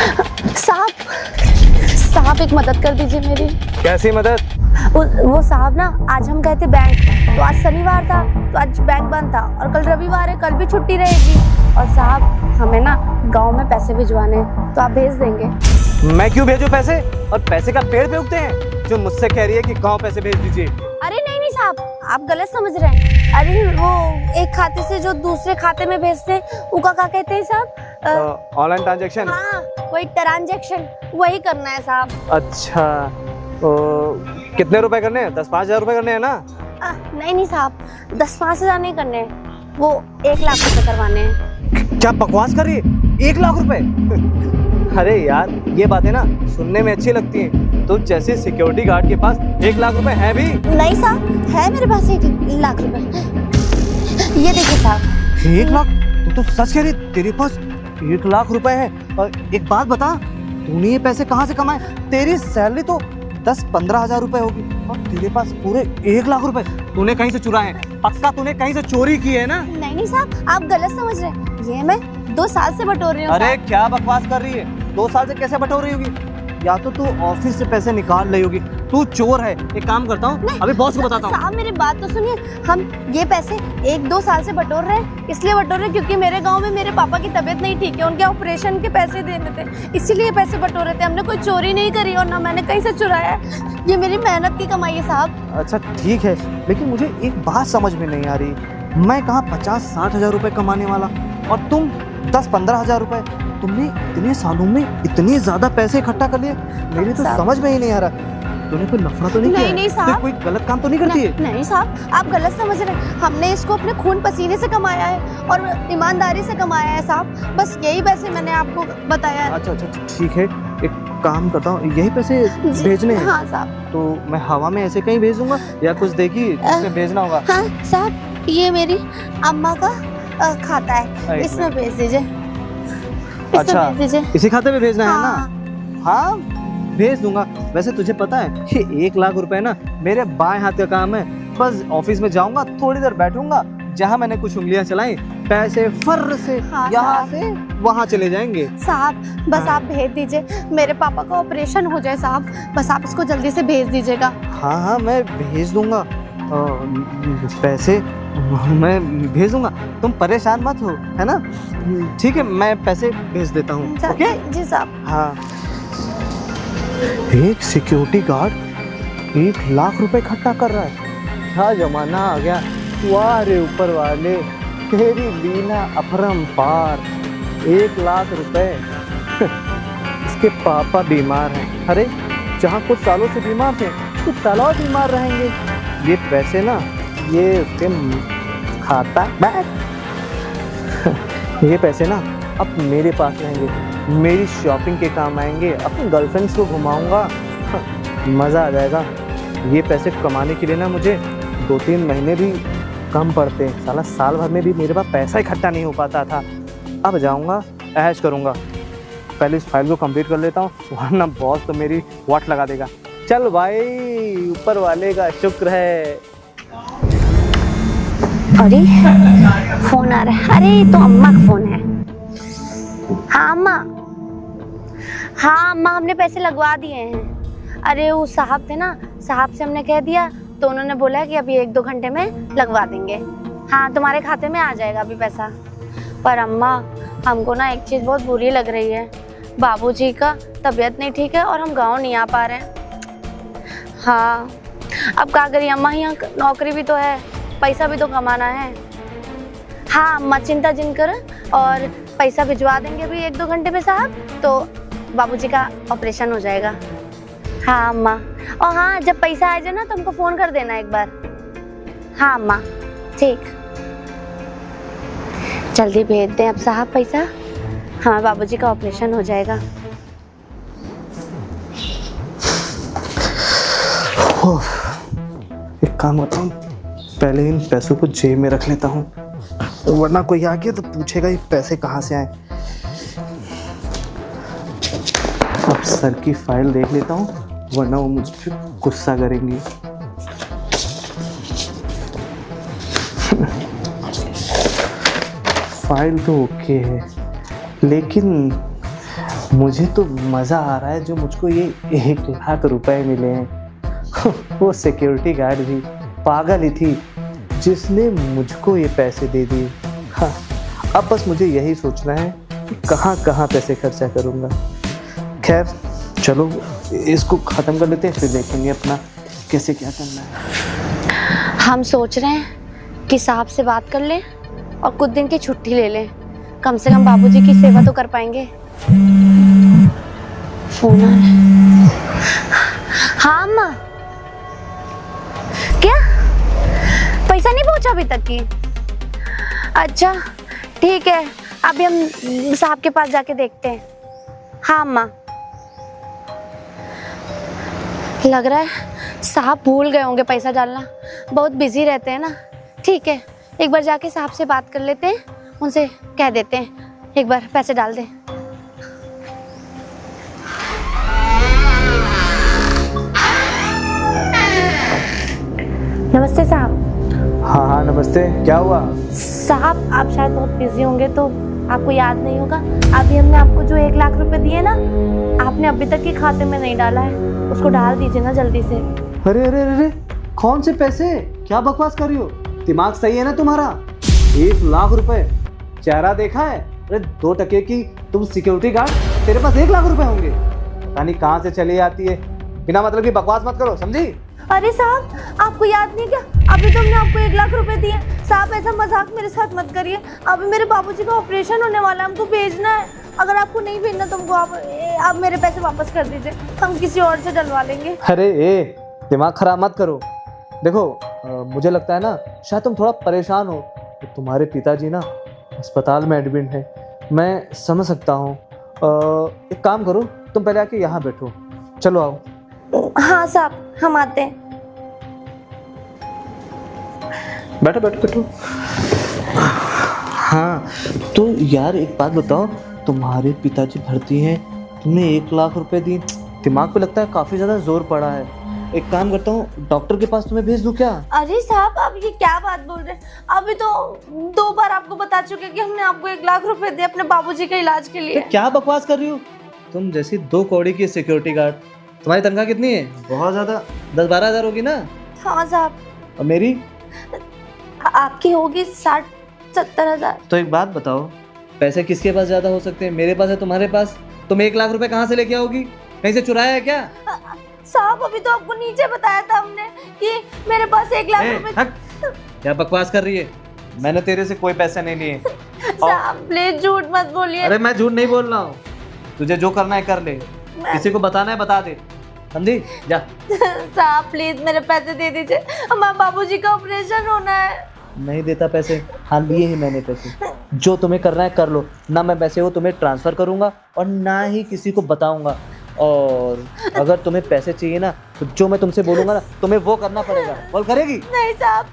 साहब, साहब एक मदद कर दीजिए मेरी। कैसी मदद? वो साहब ना, आज हम गए थे बैंक, तो आज शनिवार था तो आज बैंक बंद था, और कल रविवार है, कल भी छुट्टी रहेगी। और साहब हमें ना गांव में पैसे भिजवाने हैं, तो आप भेज देंगे? मैं क्यों भेजूं पैसे? और पैसे का पेड़ पे उगते हैं जो मुझसे कह रही है कि गांव पैसे भेज दीजिए। अरे नहीं नहीं साहब, आप गलत समझ रहे हैं। अरे वो एक खाते से जो दूसरे खाते में भेजते हैं, उसका क्या कहते हैं साहब? Online transaction. हाँ, वही ट्रांजैक्शन, वही करना है साहब। अच्छा, तो कितने रुपए करने हैं? 10-5 हजार रुपए करने हैं ना? नहीं नहीं साहब, 10-5 हजार नहीं करने हैं, वो 1 लाख रुपए करवाने हैं। क्या बकवास कर रही है? 1 लाख रुपए? अरे यार, ये बातें ना सुनने में अच्छी लगती हैं। तो जैसे सिक्योरिटी गार्ड के पास 1 लाख रुपए है भी? नहीं साहब, है मेरे पास 1 लाख रुपए। ये देखिए साहब। 1 लाख? तू तो सच कह रही, तेरे पास 1 लाख रुपए है? और एक बात बता, तूने ये पैसे कहाँ से कमाए? तेरी सैलरी तो 10-15 हजार रुपए होगी, और तेरे पास पूरे 1 लाख रुपए तूने कहीं से चुराए हैं? पक्का तूने कहीं से चोरी की है ना? नहीं नहीं साहब, आप गलत समझ रहे हैं। ये मैं 2 साल से बटोर रही हूँ। अरे क्या बकवास कर रही है? 2 साल से कैसे बटोर रही होगी? या तो तू ऑफिस से पैसे निकाल रही होगी। तू चोर है। एक काम करता हूँ, अभी बॉस को बताता हूँ। साहब मेरी बात तो सुनिए, हम ये पैसे 1-2 साल से बटोर रहे हैं। इसलिए बटोर रहे हैं क्योंकि मेरे गांव में मेरे पापा की तबीयत नहीं ठीक है, उनके ऑपरेशन के पैसे देने थे, इसीलिए पैसे बटोर रहे थे। हमने कोई चोरी नहीं करी और ना मैंने कहीं से चुराया है। ये मेरी मेहनत की कमाई है साहब। अच्छा ठीक है, लेकिन मुझे एक बात समझ में नहीं आ रही। मैं कहाँ 50-60 हजार रुपए कमाने वाला, और तुम 10-15 हजार रुपए? तुमने इतने सालों में इतने ज्यादा पैसे इकट्ठा कर लिए? मेरी तो समझ में ही नहीं आ रहा। तूने कोई लफड़ा तो नहीं किया? नहीं साहब, तो कोई गलत काम तो नहीं करती है? नहीं साहब, आप गलत समझ रहे हैं। हमने इसको अपने खून पसीने से कमाया है और ईमानदारी से कमाया है साहब। बस यही पैसे मैंने आपको बताया है। अच्छा ठीक है, एक काम करता हूँ, यही पैसे भेजने हैं? हाँ साहब। तो मैं हवा में ऐसे कहीं भेज दूंगा या कुछ देखी जिसमें भेजना होगा? हाँ साहब, ये मेरी अम्मा का खाता है, इसमें भेज दीजिए। अच्छा, इसी खाते में भेजना है हाँ। ना? हाँ भेज दूंगा। वैसे तुझे पता है कि 1 लाख रुपए ना मेरे बाएं हाथ का काम है। बस ऑफिस में जाऊंगा, थोड़ी देर बैठूंगा, जहाँ मैंने कुछ उंगलियां चलाई, पैसे फर्र से यहाँ से वहाँ चले जाएंगे। साहब बस आप भेज दीजिए, मेरे पापा का ऑपरेशन हो जाए साहब, बस आप इसको जल्दी से भेज दीजिएगा। हाँ मैं भेज दूंगा, पैसे मैं भेज दूंगा, तुम परेशान मत हो, है ना? ठीक है, मैं पैसे भेज देता हूँ। ओके जी साहब। हाँ, एक सिक्योरिटी गार्ड 1 लाख रुपए इकट्ठा कर रहा है। क्या जमाना आ गया। वाह रे ऊपर वाले, तेरी लीला अपरंपार। 1 लाख रुपए। इसके पापा बीमार हैं। अरे जहाँ कुछ सालों से बीमार थे, कुछ सालों और बीमार रहेंगे। ये पैसे ना, ये उसके खाता बैग ये पैसे ना अब मेरे पास रहेंगे, मेरी शॉपिंग के काम आएंगे, अपनी गर्लफ्रेंड्स को घुमाऊंगा, मज़ा आ जाएगा। ये पैसे कमाने के लिए ना मुझे 2-3 महीने भी कम पड़ते हैं। साला साल भर में भी मेरे पास पैसा इकट्ठा नहीं हो पाता था। अब जाऊंगा, ऐश करूंगा। पहले इस फाइल को कंप्लीट कर लेता हूँ, वरना बॉस तो मेरी वाट लगा देगा। चल भाई, ऊपर वाले का शुक्र है। अरे फोन आ रहा है। अरे तो अम्मा का फोन है। हाँ अम्मा, हाँ अम्मा, हमने पैसे लगवा दिए हैं। अरे वो साहब थे ना, साहब से हमने कह दिया तो उन्होंने बोला कि अभी 1-2 घंटे में लगवा देंगे। हाँ तुम्हारे खाते में आ जाएगा अभी पैसा। पर अम्मा हमको ना एक चीज़ बहुत बुरी लग रही है, बाबूजी का तबीयत नहीं ठीक है और हम गांव नहीं आ पा रहे हैं। हाँ अब क्या करिए अम्मा, यहाँ नौकरी भी तो है, पैसा भी तो कमाना है। हाँ अम्मा चिंता जिन कर, और पैसा भिजवा देंगे अभी 1-2 घंटे में साहब, तो बाबूजी का ऑपरेशन हो जाएगा। हाँ अम्मा, और हाँ जब पैसा आ जाए ना तो हमको फ़ोन कर देना एक बार। हाँ अम्मा ठीक, जल्दी भेज दें अब साहब पैसा, हाँ बाबूजी का ऑपरेशन हो जाएगा। एक काम करता हूँ, पहले इन पैसों को जेब में रख लेता हूँ, वरना कोई आ गया तो पूछेगा ये पैसे कहाँ से आए। अब सर की फाइल देख लेता हूँ, वरना वो मुझ पर गुस्सा करेंगी। फाइल तो ओके है, लेकिन मुझे तो मज़ा आ रहा है जो मुझको ये 1 लाख रुपए मिले हैं। वो सिक्योरिटी गार्ड भी पागल ही थी जिसने मुझको ये पैसे दे दिए। हाँ, अब बस मुझे यही सोचना है कि कहाँ कहाँ पैसे खर्चा करूँगा। खैर चलो इसको ख़त्म कर लेते हैं, फिर देखेंगे अपना कैसे क्या करना है। हम सोच रहे हैं कि साहब से बात कर लें और कुछ दिन की छुट्टी ले लें, कम से कम बाबूजी की सेवा तो कर पाएंगे। फोन आ रहा है। हाँ अम्मा, क्या पैसा नहीं पहुंचा अभी तक की? अच्छा ठीक है, अभी हम साहब के पास जाके देखते हैं। हाँ अम्मा, लग रहा है साहब भूल गए होंगे पैसा डालना, बहुत बिजी रहते हैं ना। ठीक है, एक बार जाके साहब से बात कर लेते हैं, उनसे कह देते हैं एक बार पैसे डाल दें। नमस्ते साहब। हाँ हाँ नमस्ते, क्या हुआ? साहब आप शायद बहुत बिजी होंगे तो आपको याद नहीं होगा, अभी हमने आपको जो 1 लाख रुपए दिए ना, आपने अभी तक के खाते में नहीं डाला है, उसको डाल दीजिए ना जल्दी से। अरे अरे अरे, कौन से पैसे? क्या बकवास कर रही हो? दिमाग सही है ना तुम्हारा? 1 लाख रुपए? चेहरा देखा है? अरे 2 टके की तुम सिक्योरिटी गार्ड, तेरे पास 1 लाख रुपए होंगे? पता नहीं कहाँ से चली आती है, बिना मतलब की बकवास मत करो, समझी? अरे साहब आपको याद नहीं क्या, अभी तो हमने आपको 1 लाख रुपए दिए। साहब ऐसा मजाक मेरे साथ मत करिए, अभी मेरे बाबूजी का ऑपरेशन होने वाला है, हमको भेजना है। अगर आपको नहीं भेजना तो हमको आप मेरे पैसे वापस कर दीजिए, हम किसी और से डलवा लेंगे। अरे दिमाग खराब मत करो। देखो मुझे लगता है ना शायद तुम थोड़ा परेशान हो, तो तुम्हारे पिताजी ना अस्पताल में एडमिट हैं, मैं समझ सकता हूँ। एक काम करो, तुम पहले आके यहाँ बैठो, चलो आओ। हाँ साहब हम आते हैं। बैठो बैठो बैठो। हाँ तो यार एक बात बताओ, तुम्हारे पिताजी भर्ती हैं, तुमने 1 लाख रुपए दिए, दिमाग पे लगता है काफी ज्यादा जोर पड़ा है। एक काम करता हूँ, डॉक्टर के पास तुम्हें भेज दूँ क्या? अरे साहब आप ये क्या बात बोल रहे हैं, अभी तो 2 बार आपको बता चुके कि हमने आपको 1 लाख रुपए दिए अपने बाबूजी के इलाज के लिए। तो क्या बकवास कर रही हो? तुम जैसी 2 कौड़ी की सिक्योरिटी गार्ड, तुम्हारी तनख्वाह कितनी है? बहुत ज्यादा 10-12 हज़ार होगी ना? हाँ साहब। और मेरी? आपकी होगी 60-70 हज़ार। तो एक बात बताओ, पैसे किसके पास ज्यादा हो सकते हैं, मेरे पास है तुम्हारे पास? तुम 1 लाख रुपए कहाँ से लेके आओगी? कहीं से चुराया है क्या? साहब अभी तो आपको नीचे बताया था हमने कि मेरे पास 1 लाख रुपए। क्या बकवास कर रही है? मैंने तेरे से कोई पैसे नहीं लिए। साहब प्लीज झूठ मत बोलिए। अरे मैं झूठ नहीं बोल रहा हूँ, तुझे जो करना है कर ले, किसी को बताना है बता दे, समझी? जा। साहब प्लीज मेरे पैसे दे दीजिए, हमारे बाबूजी का ऑपरेशन होना है। नहीं देता पैसे? हाँ लिए ही मैंने पैसे, जो तुम्हें करना है कर लो ना, मैं पैसे वो तुम्हें ट्रांसफर करूंगा और ना ही किसी को बताऊंगा। और अगर तुम्हें पैसे चाहिए ना तो जो मैं तुमसे बोलूंगा ना तुम्हें वो करना पड़ेगा। बोल करेगी? नहीं साहब।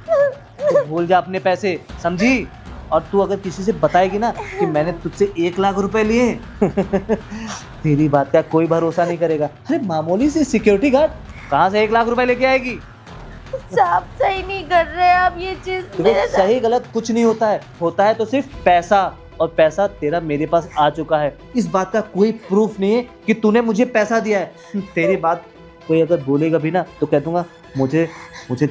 तो भूल जा अपने पैसे, समझी? और तू अगर किसी से बताएगी ना कि मैंने तुझसे 1 लाख रुपए लिए तेरी बात का कोई भरोसा नहीं करेगा। अरे मामूली सी सिक्योरिटी गार्ड कहाँ से 1 लाख रुपए लेके आएगी? साहब सही नहीं कर रहे आप ये चीज। देखो सही गलत कुछ नहीं होता है, होता है तो सिर्फ पैसा, और पैसा तेरा मेरे पास आ चुका है। इस बात का कोई प्रूफ नहीं है कि तूने मुझे पैसा दिया है। तेरी बात कोई अगर बोलेगा भी ना तो कह दूंगा मुझे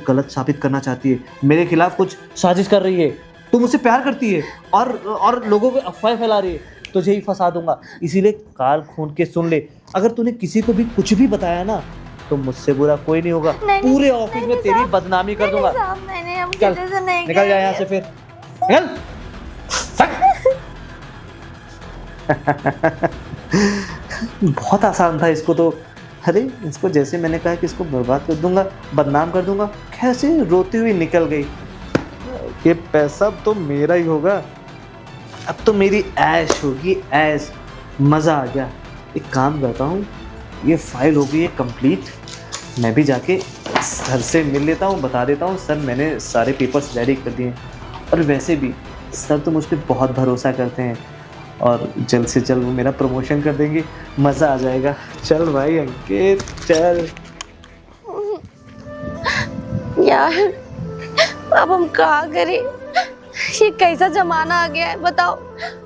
गलत साबित करना चाहती है, मेरे खिलाफ कुछ साजिश कर रही है, तू मुझसे प्यार करती है और लोगों को अफवाह फैला रही है, तुझे ही फंसा दूंगा। इसीलिए काल खून के सुन ले, अगर तूने किसी को भी कुछ भी बताया ना तो मुझसे बुरा कोई नहीं होगा, पूरे ऑफिस में तेरी बदनामी कर दूंगा। चल निकल जा यहाँ से, फिर निकल। बहुत आसान था इसको तो। अरे इसको जैसे मैंने कहा कि इसको बर्बाद कर दूंगा, बदनाम कर दूंगा, कैसे रोती हुई निकल गई। ये पैसा तो मेरा ही होगा, अब तो मेरी ऐश होगी, ऐश। मज़ा आ गया। एक काम करता हूँ, ये फाइल हो गई है कंप्लीट, मैं भी जाके सर से मिल लेता हूँ, बता देता हूँ सर मैंने सारे पेपर्स रेडी कर दिए। और वैसे भी सर तो मुझ पर बहुत भरोसा करते हैं और जल्द से जल्द वो मेरा प्रमोशन कर देंगे, मज़ा आ जाएगा। चल भाई अंकित चल। यार अब हम क्या करें, ये कैसा जमाना आ गया है बताओ।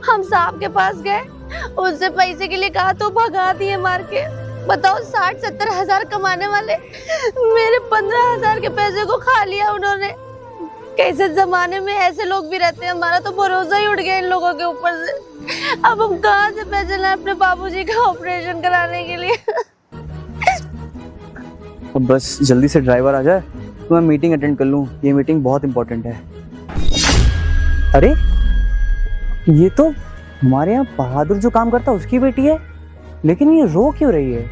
हम साहब के पास गए, उससे पैसे के लिए कहा तो भगा दिए मार के। बताओ 60-70 हजार कमाने वाले मेरे 15 हजार के पैसे को खा लिया उन्होंने। कैसे जमाने में ऐसे लोग भी रहते हैं, हमारा तो भरोसा ही उठ गया इन लोगों के ऊपर से। अब हम कहाँ से पैसे लाएं अपने बाबूजी का ऑपरेशन कराने के लिए। अब बस जल्दी से ड्राइवर आ जाए तो मैं मीटिंग अटेंड कर लूँ, ये मीटिंग बहुत इंपॉर्टेंट है। अरे ये तो हमारे यहाँ बहादुर जो काम करता है उसकी बेटी है, लेकिन ये रो क्यों रही है?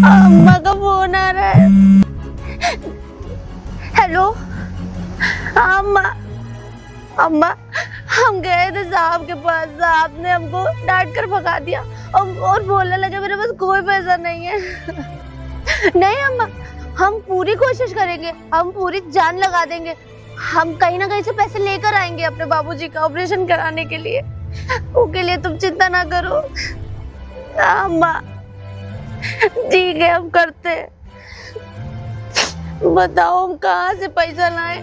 अम्मा का फोन आ रहा है। हेलो अम्मा, अम्मा हम गए थे साहब के पास, साहब ने हमको डांट कर भगा दिया और बोलने लगे मेरे पास कोई पैसा नहीं है। नहीं अम्मा, हम पूरी कोशिश करेंगे, हम पूरी जान लगा देंगे, हम कहीं ना कहीं से पैसे लेकर आएंगे अपने बाबूजी का ऑपरेशन कराने के लिए। उसके लिए तुम चिंता ना करो अम्मा। ठीक है हम करते हैं। बताओ हम कहाँ से पैसा लाएं,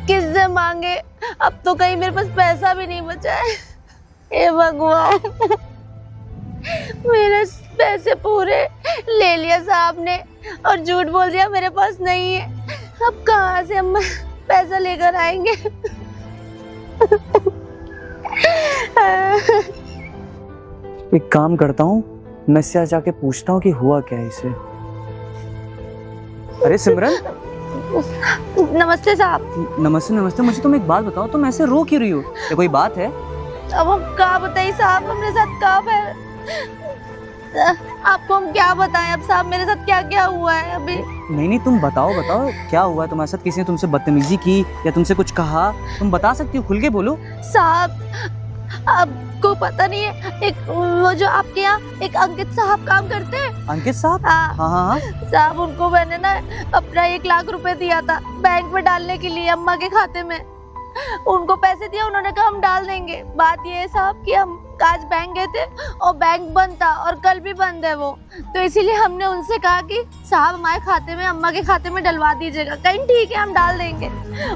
किससे मांगे? अब तो कहीं मेरे पास पैसा भी नहीं बचा है। हे भगवान, मेरे पैसे पूरे ले लिया साहब ने और झूठ बोल दिया मेरे पास नहीं है। अब कहाँ से हम पैसा लेकर आएंगे? एक काम करता हूँ, मैं इससे जाके पूछता हूँ कि हुआ क्या है इसे। अरे सिमरन। नमस्ते साहब। नमस्ते नमस्ते। मुझे तुम एक बात बताओ, तुम ऐसे रो क्यों रही हो? क्या कोई बात है? अब हम क्या बताइए साहब, हमरे साथ क्या है? आपको हम क्या बताएं अब साहब, मेरे साथ क्या क्या हुआ है अभी? नहीं तुम बताओ क्या हुआ है तुम्हारे साथ? किसी ने तुमसे बदतमीजी की या तुमसे कुछ कहा? तुम बता सकती हो, खुल के बोलो। साहब आपको पता नहीं है, एक वो जो आपके यहाँ एक अंकित साहब काम करते हैं। अंकित साहब? हाँ। साहब उनको मैंने ना अपना 1 लाख रुपए दिया था बैंक में डालने के लिए, अम्मा के खाते में। उनको पैसे दिया, उन्होंने कहा हम डाल देंगे। बात ये है साहब कि हम आज बैंक गए थे और बैंक बंद था और कल भी बंद है वो, तो इसीलिए हमने उनसे कहा कि साहब हमारे खाते में, अम्मा के खाते में डलवा दीजिएगा। कहीं ठीक है हम डाल देंगे।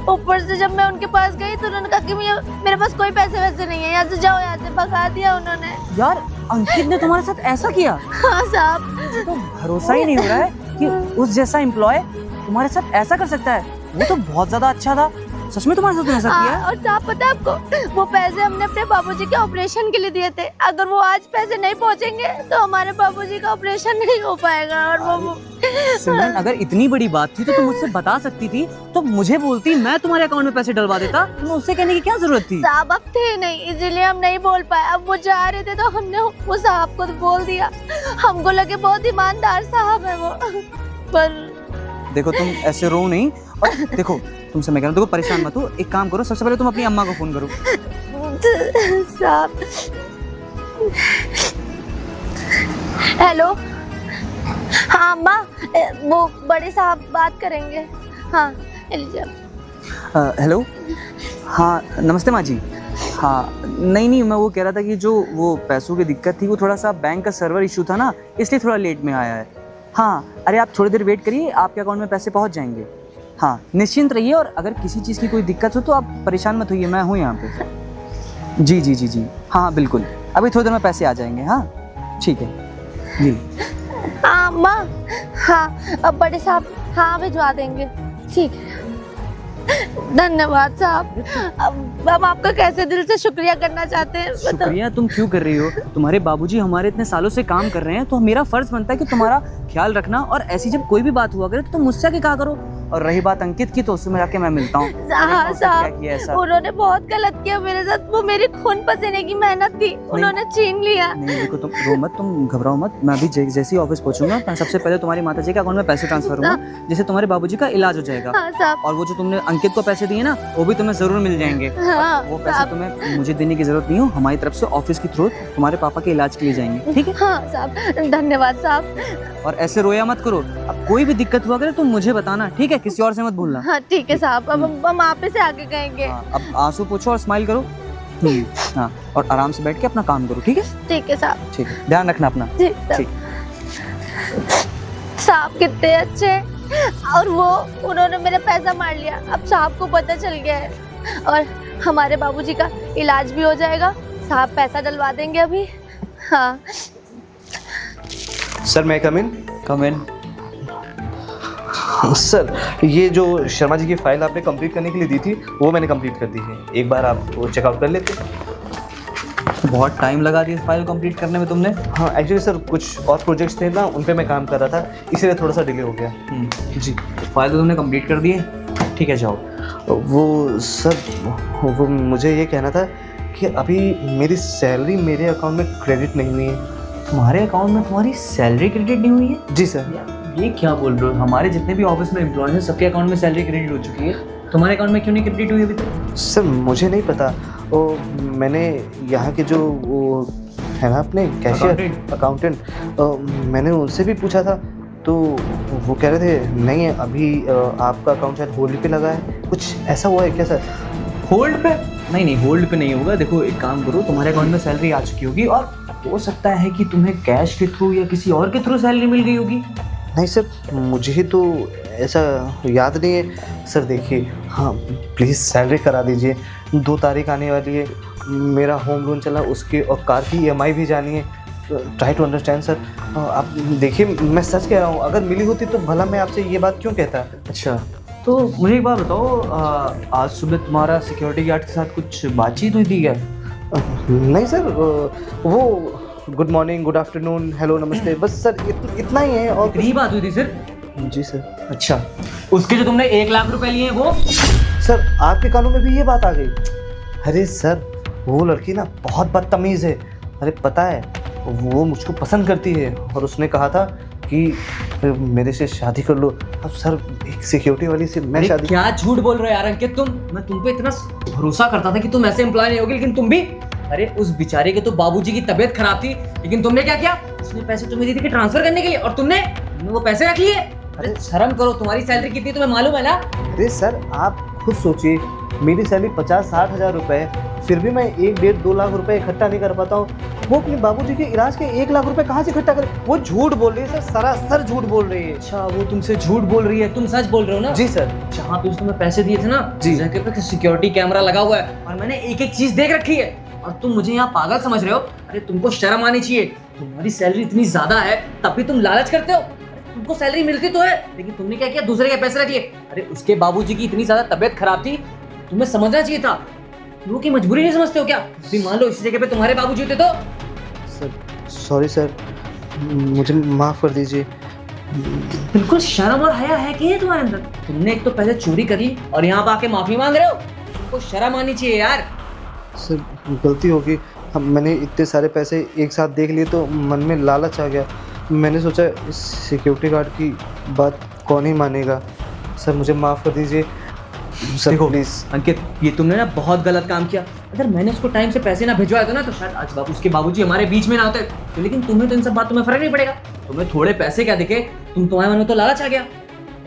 ऊपर से जब मैं उनके पास गई तो उन्होंने कहा कि मेरे पास कोई पैसे वैसे नहीं है, यहाँ से जाओ, यहाँ से भगा दिया उन्होंने। यार अंकित ने तुम्हारे साथ ऐसा किया? हाँ साहब। तो भरोसा ही नहीं हो रहा है कि उस जैसा एम्प्लॉय तुम्हारे साथ ऐसा कर सकता है। वो तो बहुत ज्यादा अच्छा था, सच में तुम्हारे साथ ऐसा किया? और साहब पता है आपको, वो पैसे हमने अपने बाबूजी के ऑपरेशन के लिए दिए थे। अगर वो आज पैसे नहीं पहुंचेंगे तो हमारे बाबूजी का ऑपरेशन नहीं हो पाएगा। और वो सिमरन, अगर इतनी बड़ी बात थी तो तुम मुझसे बता सकती थी, तो मुझे बोलती, मैं तुम्हारे अकाउंट में पैसे डलवा देता। तुम्हें उससे कहने की क्या जरूरत थी? साहब अब थे नहीं, इसीलिए हम नहीं बोल पाए। अब वो जा रहे थे तो हमने वो साहब को तो बोल दिया। हमको लगे बहुत ईमानदार साहब है वो, पर देखो तुम ऐसे रो नहीं। और देखो तुमसे मैं कह रहा हूँ, देखो परेशान मत हो। एक काम करो, सबसे पहले तुम अपनी अम्मा को फोन करो। साहब हेलो। हाँ अम्मा, वो बड़े साहब बात करेंगे। हाँ हेलो। हाँ नमस्ते माँ जी। हाँ नहीं मैं वो कह रहा था कि जो वो पैसों की दिक्कत थी, वो थोड़ा सा बैंक का सर्वर इशू था ना, इसलिए थोड़ा लेट में आया है। हाँ अरे आप थोड़ी देर वेट करिए, आपके अकाउंट में पैसे पहुंच जाएंगे। हाँ निश्चिंत रहिए, और अगर किसी चीज़ की कोई दिक्कत हो तो आप परेशान मत होइए, मैं हूँ यहाँ पे। जी। हाँ बिल्कुल, अभी थोड़ी देर में पैसे आ जाएंगे। हाँ ठीक है जी। हाँ अम्मा, हाँ अब बड़े साहब हाँ भिजवा देंगे। ठीक है, धन्यवाद साहब। अब हम आपका कैसे दिल से शुक्रिया करना चाहते हैं। शुक्रिया तुम क्यों कर रही हो? तुम्हारे बाबूजी हमारे इतने सालों से काम कर रहे हैं, तो मेरा फर्ज बनता है कि तुम्हारा ख्याल रखना। और ऐसी जब कोई भी बात हुआ करे तो तुम मुझसे आके कहा करो। और रही बात अंकित की, तो उससे मैं जाके मैं मिलता हूँ। हाँ साहब, उन्होंने बहुत गलत किया मेरे साथ। वो मेरी खून पसीने की मेहनत थी, उन्होंने छीन लिया। नहीं देखो तुम रो मत, तुम घबराओ मत। मैं अभी जैसे ही ऑफिस पहुंचूंगा, मैं सबसे पहले तुम्हारी माताजी के अकाउंट में पैसे ट्रांसफर करूंगा, जिससे तुम्हारे बाबूजी का इलाज हो जाएगा। हाँ साहब। और वो जो तुमने अंकित को पैसे दिए ना, वो भी तुम्हें जरूर मिल जाएंगे। हाँ, वो पैसे तुम्हें मुझे देने की जरूरत नहीं हो, हमारी तरफ से ऑफिस के थ्रू तुम्हारे पापा के इलाज के लिए जाएंगे। ठीक है? हाँ साहब, धन्यवाद साहब। और ऐसे रोया मत करो। अब कोई भी दिक्कत हुआ करे तुम मुझे बताना, ठीक है? किसी और से मत भूलना। हाँ ठीक है साहब, अब हम आप से आगे कहेंगे। अब आंसू पोछो और स्माइल करो। हाँ, और आराम से बैठ के अपना काम करो। ठीक है? ठीक है साहब। ठीक है, ध्यान रखना अपना। ठीक। साहब कितने अच्छे, और वो उन्होंने मेरा पैसा मार लिया। अब साहब को पता चल गया है और हमारे बाबूजी का इलाज भी हो जाएगा। साहब पैसा डलवा देंगे अभी। हाँ सर मैं कम इन। कम इन। सर ये जो शर्मा जी की फाइल आपने कंप्लीट करने के लिए दी थी वो मैंने कंप्लीट कर दी है। एक बार आप वो चेकआउट कर लेते। बहुत टाइम लगा दिया इस फाइल कंप्लीट करने में तुमने। हाँ एक्चुअली सर कुछ और प्रोजेक्ट्स थे ना, उन पे मैं काम कर रहा था, इसीलिए थोड़ा सा डिले हो गया। जी, फाइल तो तुमने कंप्लीट कर दी है, ठीक है जाओ। वो सर वो मुझे ये कहना था कि अभी मेरी सैलरी मेरे अकाउंट में क्रेडिट नहीं हुई है। तुम्हारे अकाउंट में तुम्हारी सैलरी क्रेडिट नहीं हुई है? जी सर। ये क्या बोल रहे हो? हमारे जितने भी ऑफिस में एम्प्लॉय हैं सबके अकाउंट में सैलरी क्रेडिट हो चुकी है, तुम्हारे अकाउंट में क्यों नहीं क्रेडिट हुई अभी तक? सर मुझे नहीं पता, वो मैंने यहाँ के जो वो है ना अपने कैशियर अकाउंटेंट, मैंने उनसे भी पूछा था तो वो कह रहे थे नहीं अभी आपका अकाउंट शायद होल्ड पे लगा है। कुछ ऐसा हुआ है क्या सर? होल्ड पे? नहीं होल्ड पे नहीं होगा। देखो एक काम करो, तुम्हारे अकाउंट में सैलरी आ चुकी होगी और हो सकता है कि तुम्हें कैश के थ्रू या किसी और के थ्रू सैलरी मिल गई होगी। नहीं सर मुझे ही तो ऐसा याद नहीं है सर। देखिए हाँ प्लीज़ सैलरी करा दीजिए, 2 तारीख आने वाली है, मेरा होम लोन चला उसकी और कार की EMI भी जानी है। Try to understand sir. आप देखिए मैं सच कह रहा हूँ, अगर मिली होती तो भला मैं आपसे ये बात क्यों कहता। अच्छा तो मुझे एक बात बताओ, आज सुबह तुम्हारा सिक्योरिटी गार्ड के साथ कुछ बातचीत हुई थी क्या? नहीं सर, वो good morning, good afternoon, hello, नमस्ते, बस सर इतना ही है। और इतनी बात हुई थी सर? जी सर। अच्छा, उसके जो तुमने 1 लाख रुपए लिए हैं वो? सर आपके कानों में भी ये बात आ गई? अरे सर वो लड़की ना बहुत बदतमीज़ है। अरे पता है वो मुझको पसंद करती है और उसने कहा था कि मेरे से शादी कर लो। अब सर एक सिक्योरिटी वाली से मैं शादी। क्या झूठ बोल रहे हो यार अंकित तुम? मैं तुम पे इतना भरोसा करता था कि तुम ऐसे एम्प्लॉय नहीं होगी, लेकिन तुम भी। अरे उस बेचारे के तो बाबूजी की तबीयत खराब थी, लेकिन तुमने क्या किया? उसने पैसे तुम्हें दिए थे कि ट्रांसफर करने के लिए और तुमने वो पैसे रख लिए। अरे शर्म करो, तुम्हारी सैलरी कितनी तुम्हें मालूम है ना? अरे सर आप खुद सोचिए, मेरी सैलरी 50-60 हज़ार रुपये है, फिर भी मैं 1-1.5-2 लाख रुपए इकट्ठा नहीं कर पाता हूँ। वो अपने बाबूजी के इलाज के 1 लाख रुपए कहाँ से इकट्ठा करे? वो झूठ बोल रही है सर, सरासर झूठ बोल रही है। अच्छा वो तुमसे झूठ बोल रही है, तुम सच बोल रहे हो ना? जी सर। जहाँ पे उसने पैसे दिए थे ना जी, जगह पे सिक्योरिटी कैमरा लगा हुआ है और मैंने एक चीज देख रखी है और तुम मुझे यहाँ पागल समझ रहे हो? अरे तुमको शर्म आनी चाहिए, तुम्हारी सैलरी इतनी ज्यादा है तब भी तुम लालच करते हो। तुमको सैलरी मिलती तो है, लेकिन तुमने क्या किया? दूसरे के पैसे रख लिए। अरे उसके बाबूजी की इतनी ज्यादा तबीयत खराब थी, तुम्हें समझना चाहिए था। लोगों की मजबूरी नहीं समझते हो क्या? मान लो इसी जगह पे तुम्हारे बाबूजी होते तो? सर सॉरी सर, मुझे माफ़ कर दीजिए। बिल्कुल शर्म और हया है कि तुम्हारे अंदर? तुमने एक तो पहले चोरी कर ली और यहाँ पे आके माफी मांग रहे हो? तुमको शर्म आनी चाहिए यार। सर गलती होगी, हम मैंने इतने सारे पैसे एक साथ देख लिए तो मन में लालच आ गया। मैंने सोचा इस सिक्योरिटी गार्ड की बात कौन ही मानेगा। सर मुझे माफ़ कर दीजिए सर, देखो प्लीज़। अंकित ये तुमने ना बहुत गलत काम किया। अगर मैंने उसको टाइम से पैसे ना भिजवाए थे ना तो शायद आज उसके बाबूजी हमारे बीच में ना होते। तो लेकिन तुम्हें तो इन सब बातों में फर्क नहीं पड़ेगा। तुम्हें थोड़े पैसे क्या दिखे, तुम्हारे मन में तो लालच आ गया।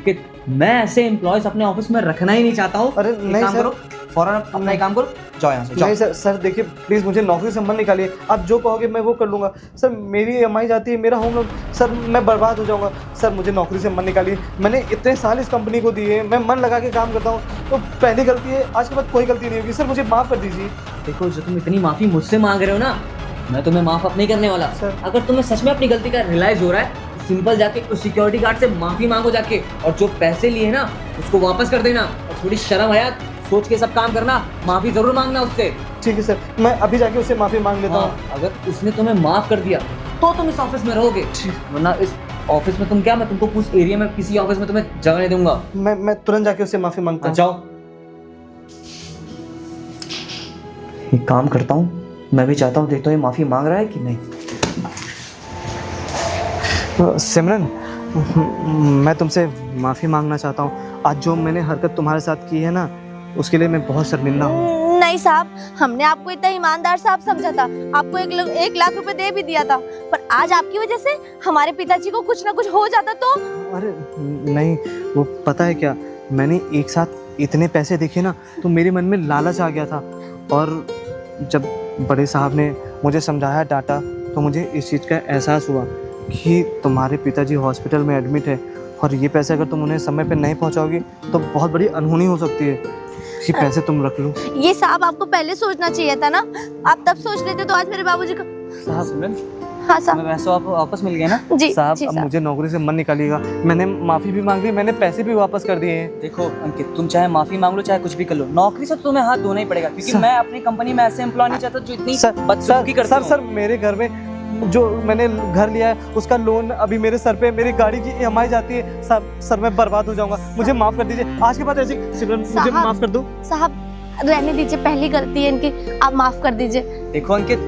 कि मैं ऐसे एम्प्लॉयज अपने ऑफिस में रखना ही नहीं चाहता हूँ। अरे नहीं काम सर, करो फौरन अपना ही काम करो, जाओ यहाँ से जाओ। नहीं सर देखिए प्लीज़ मुझे नौकरी से मत निकालिए। आप जो कहोगे मैं वो कर लूँगा। सर मेरी EMI जाती है, मेरा होम लोन, सर मैं बर्बाद हो जाऊँगा। सर मुझे नौकरी से मत निकालिए। मैंने इतने साल इस कंपनी को दिए, मैं मन लगा के काम करता हूँ, तो पहली गलती है, आज के बाद कोई गलती नहीं होगी। सर मुझे माफ़ कर दीजिए। देखो जो तुम इतनी माफी मुझसे मांग रहे हो ना, मैं तुम्हें माफ नहीं करने वाला। सर अगर तुम्हें सच में अपनी गलती का रियलाइज हो रहा है तो सिंपल जाके उस सिक्योरिटी गार्ड से माफी मांगो जाके, और जो पैसे लिए ना उसको वापस कर देना और थोड़ी शर्म आया सोच के सब काम करना, माफी जरूर मांगना उससे। ठीक है सर, मैं अभी जाके उससे माफ़ी मांग लेता हूँ। अगर उसने तुम्हें माफ कर दिया तो तुम इस ऑफिस में रहोगे, वरना इस ऑफिस में तुम क्या, मैं तुमको उस एरिया में किसी ऑफिस में तुम्हें जगह नहीं दूंगा। मैं तुरंत जाके उससे माफ़ी मांगता हूँ। जाओ। एक काम करता हूँ, मैं भी चाहता हूँ, देखता हूँ ये माफी मांग रहा है कि नहीं। सिमरन मैं तुमसे माफ़ी मांगना चाहता हूँ। आज जो मैंने हरकत तुम्हारे साथ की है ना, उसके लिए मैं बहुत शर्मिंदा हूँ। नहीं साहब, हमने आपको इतना ईमानदार साहब समझा था, आपको 1 लाख रुपए दे भी दिया था, पर आज आपकी वजह से हमारे पिताजी को कुछ ना कुछ हो जाता तो? अरे नहीं, वो पता है क्या, मैंने एक साथ इतने पैसे देखे ना तो मेरे मन में लालच आ गया था, और जब बड़े साहब ने मुझे समझाया, डांटा, तो मुझे इस चीज़ का एहसास हुआ कि तुम्हारे पिताजी हॉस्पिटल में एडमिट है और ये पैसे अगर तुम उन्हें समय पे नहीं पहुंचाओगी तो बहुत बड़ी अनहोनी हो सकती है। ये पैसे तुम रख लो। ये साहब आपको पहले सोचना चाहिए था ना, आप तब सोच लेते तो आज मेरे बाबूजी को। साहब सिमरन, हाँ साहब। मैं पैसे वापस मिल गए ना? जी साहब जी अब साहब। मुझे नौकरी से मत निकालिएगा, मैंने माफी भी मांग ली, मैंने पैसे भी वापस कर दिए हैं। देखो अंकित, तुम चाहे माफी मांग लो चाहे कुछ भी कर लो, नौकरी से तो तुम्हें हाथ धोना ही पड़ेगा, क्योंकि सर- मैं अपनी कंपनी में ऐसे एम्प्लॉय नहीं चाहता जो इतनी सर बदसलूकी करते सर हो। सर मेरे घर में जो मैंने घर लिया है उसका लोन अभी मेरे सर पे, मेरी गाड़ी की EMI जाती है। सर मैं बर्बाद हो जाऊंगा, मुझे माफ कर दीजिए। आज के बाद ऐसे सिमरन मुझे साहब। माफ कर दो। साहब रहने दीजिए, पहली गलती है इनकी, आप माफ कर दीजिए। देखो अंकित,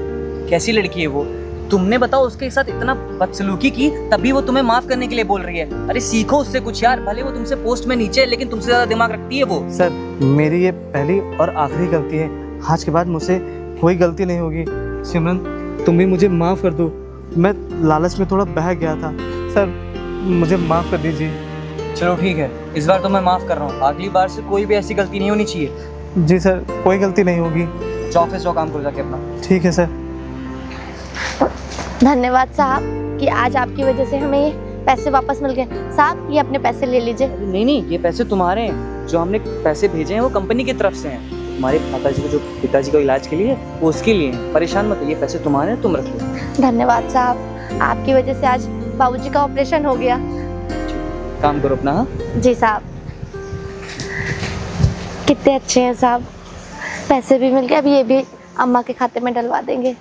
कैसी लड़की है वो, तुमने बताओ उसके साथ इतना बदसलूकी की, तभी वो तुम्हें माफ करने के लिए बोल रही है। अरे सीखो उससे कुछ यार, भले वो तुमसे पोस्ट में नीचे है लेकिन तुमसे ज्यादा दिमाग रखती है वो। सर मेरी ये पहली और आखिरी गलती है, आज के बाद मुझसे कोई गलती नहीं होगी। सिमरन तुम भी मुझे माफ कर दो, मैं लालच में थोड़ा बह गया था। सर मुझे माफ कर दीजिए। चलो ठीक है, इस बार तो मैं माफ कर रहा हूँ, अगली बार से कोई भी ऐसी गलती नहीं होनी चाहिए। जी सर, कोई गलती नहीं होगी। जाओ ऑफिस जाओ, काम करो जाके अपना। ठीक है सर। धन्यवाद साहब कि आज आपकी वजह से हमें ये पैसे वापस मिल गए। साहब ये अपने पैसे ले लीजिए। नहीं नहीं, ये पैसे तुम्हारे हैं, जो हमने पैसे भेजे हैं वो कंपनी की तरफ से हैं। तुम्हारे पिताजी को, जो पिताजी को इलाज के लिए वो उसके लिए हैं। परेशान मत हो, ये पैसे तुम्हारे हैं, तुम रख लो। धन्यवाद साहब, आपकी वजह से आज बाबूजी का ऑपरेशन हो गया। काम करो अपना। हाँ जी साहब। कितने अच्छे हैं साहब, पैसे भी मिल गए, अब ये भी अम्मा के खाते में डलवा देंगे।